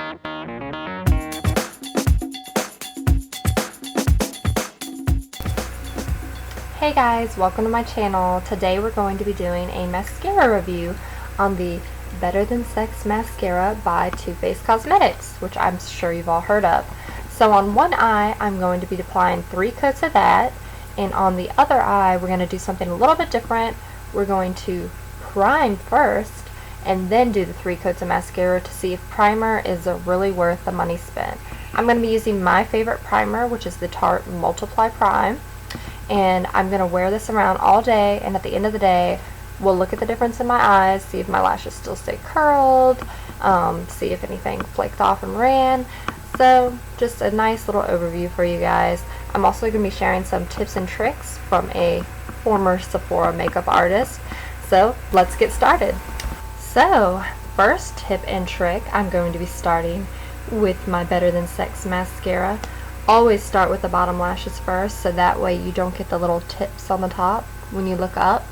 Hey guys, welcome to my channel. Today we're going to be doing a mascara review on the Better Than Sex Mascara by Too Faced Cosmetics, which I'm sure you've all heard of. So on one eye, I'm going to be applying 3 coats of that, and on the other eye, we're going to do something a little bit different. We're going to prime first, and then do the 3 coats of mascara to see if primer is really worth the money spent. I'm going to be using my favorite primer, which is the Tarte Multiply Prime. And I'm going to wear this around all day, and at the end of the day we'll look at the difference in my eyes, see if my lashes still stay curled, see if anything flaked off and ran. So just a nice little overview for you guys. I'm also going to be sharing some tips and tricks from a former Sephora makeup artist. So let's get started. So first tip and trick, I'm going to be starting with my Better Than Sex mascara. Always start with the bottom lashes first, so that way you don't get the little tips on the top when you look up.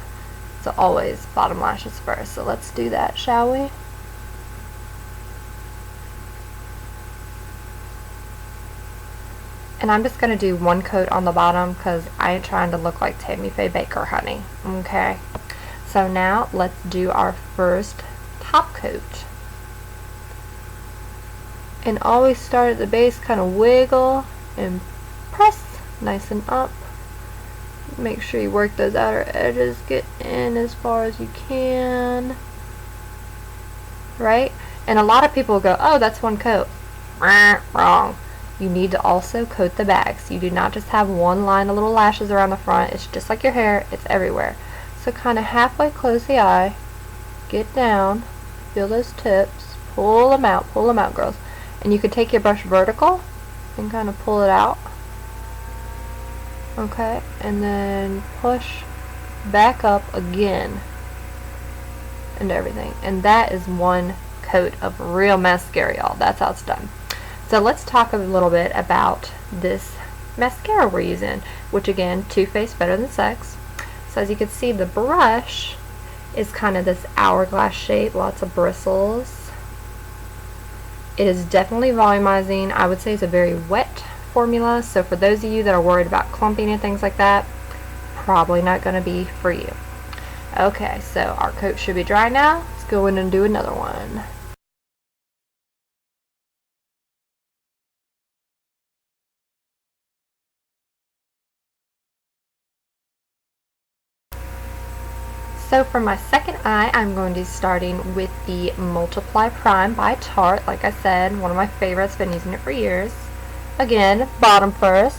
So always bottom lashes first. So let's do that, shall we? And I'm just going to do 1 coat on the bottom because I ain't trying to look like Tammy Faye Baker, honey. Okay. So now let's do our first top coat. And always start at the base, kind of wiggle and press nice and up. Make sure you work those outer edges, get in as far as you can, right? And a lot of people go, oh, that's 1 coat. Wrong. You need to also coat the backs. You do not just have one line of little lashes around the front. It's just like your hair, it's everywhere. So kind of halfway close the eye, get down, feel those tips, pull them out, girls. And you can take your brush vertical and kind of pull it out. Okay, and then push back up again and everything. And that is 1 coat of real mascara, y'all. That's how it's done. So let's talk a little bit about this mascara we're using, which again, Too Faced Better Than Sex. So as you can see, the brush is kind of this hourglass shape, lots of bristles. It is definitely volumizing. I would say it's a very wet formula, so for those of you that are worried about clumping and things like that, probably not going to be for you. Okay, so our coat should be dry now. Let's go in and do another one. So for my second eye, I'm going to be starting with the Multiply Prime by Tarte. Like I said, one of my favorites, been using it for years. Again, bottom first.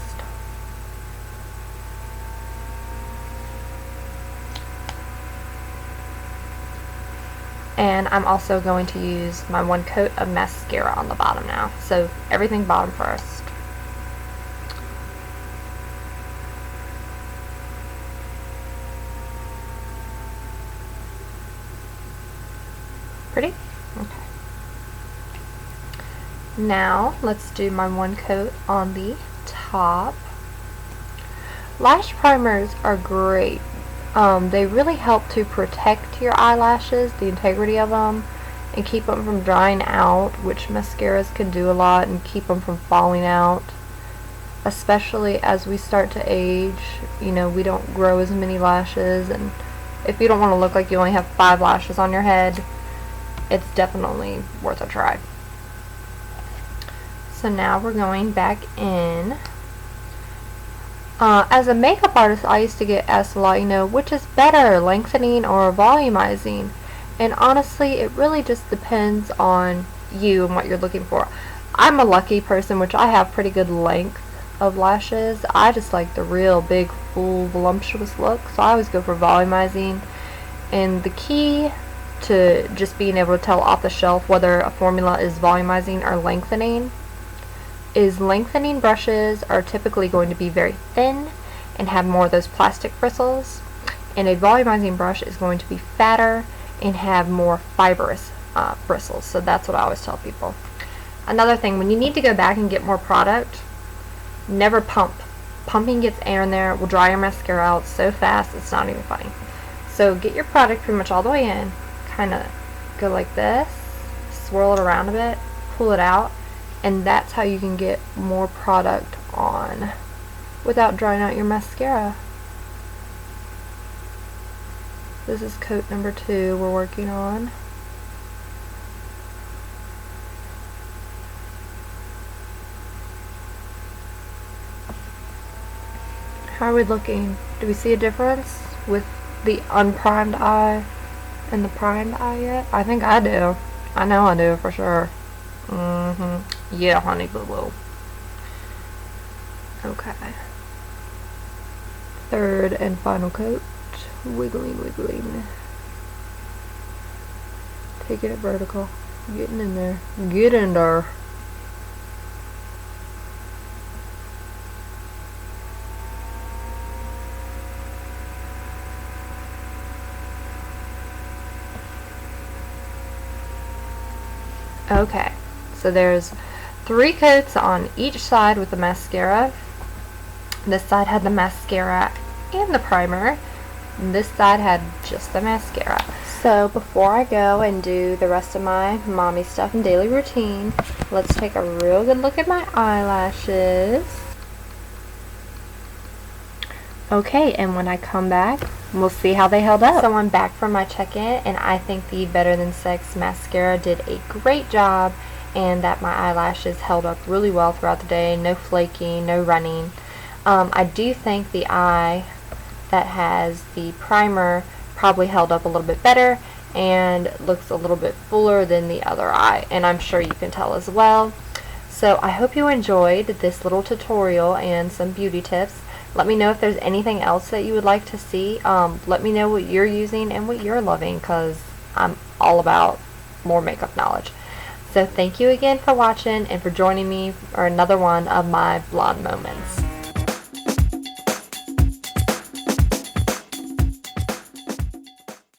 And I'm also going to use my 1 coat of mascara on the bottom now. So everything bottom first. Pretty? Okay. Now let's do my 1 coat on the top. Lash primers are great. They really help to protect your eyelashes, the integrity of them, and keep them from drying out, which mascaras can do a lot, and keep them from falling out. Especially as we start to age, you know, we don't grow as many lashes, and if you don't want to look like you only have 5 lashes on your head, it's definitely worth a try. So now we're going back in. As a makeup artist, I used to get asked a lot, you know, which is better, lengthening or volumizing? And honestly, it really just depends on you and what you're looking for. I'm a lucky person, which I have pretty good length of lashes. I just like the real big, full, voluptuous look, so I always go for volumizing. And the key to just being able to tell off the shelf whether a formula is volumizing or lengthening is lengthening brushes are typically going to be very thin and have more of those plastic bristles, and a volumizing brush is going to be fatter and have more fibrous bristles. So that's what I always tell people. Another thing, when you need to go back and get more product, never pump. Pumping gets air in there, will dry your mascara out so fast it's not even funny. So get your product pretty much all the way in, kind of go like this, swirl it around a bit, pull it out, and that's how you can get more product on without drying out your mascara. This is coat number 2 we're working on. How are we looking? Do we see a difference with the unprimed eye and the primed eye yet? I think I do. I know I do for sure. Yeah, honey boo boo. Okay. Third and final coat. Wiggling, wiggling. Taking it vertical. Getting in there. Get in there. Okay, so there's 3 coats on each side with the mascara. This side had the mascara and the primer. And this side had just the mascara. So before I go and do the rest of my mommy stuff and daily routine, let's take a real good look at my eyelashes. Okay, and when I come back, we'll see how they held up. So I'm back from my check-in, and I think the Better Than Sex mascara did a great job, and that my eyelashes held up really well throughout the day. No flaking, no running. I do think the eye that has the primer probably held up a little bit better and looks a little bit fuller than the other eye, and I'm sure you can tell as well. So I hope you enjoyed this little tutorial and some beauty tips. Let me know if there's anything else that you would like to see. Let me know what you're using and what you're loving, because I'm all about more makeup knowledge. So thank you again for watching and for joining me for another one of my blonde moments.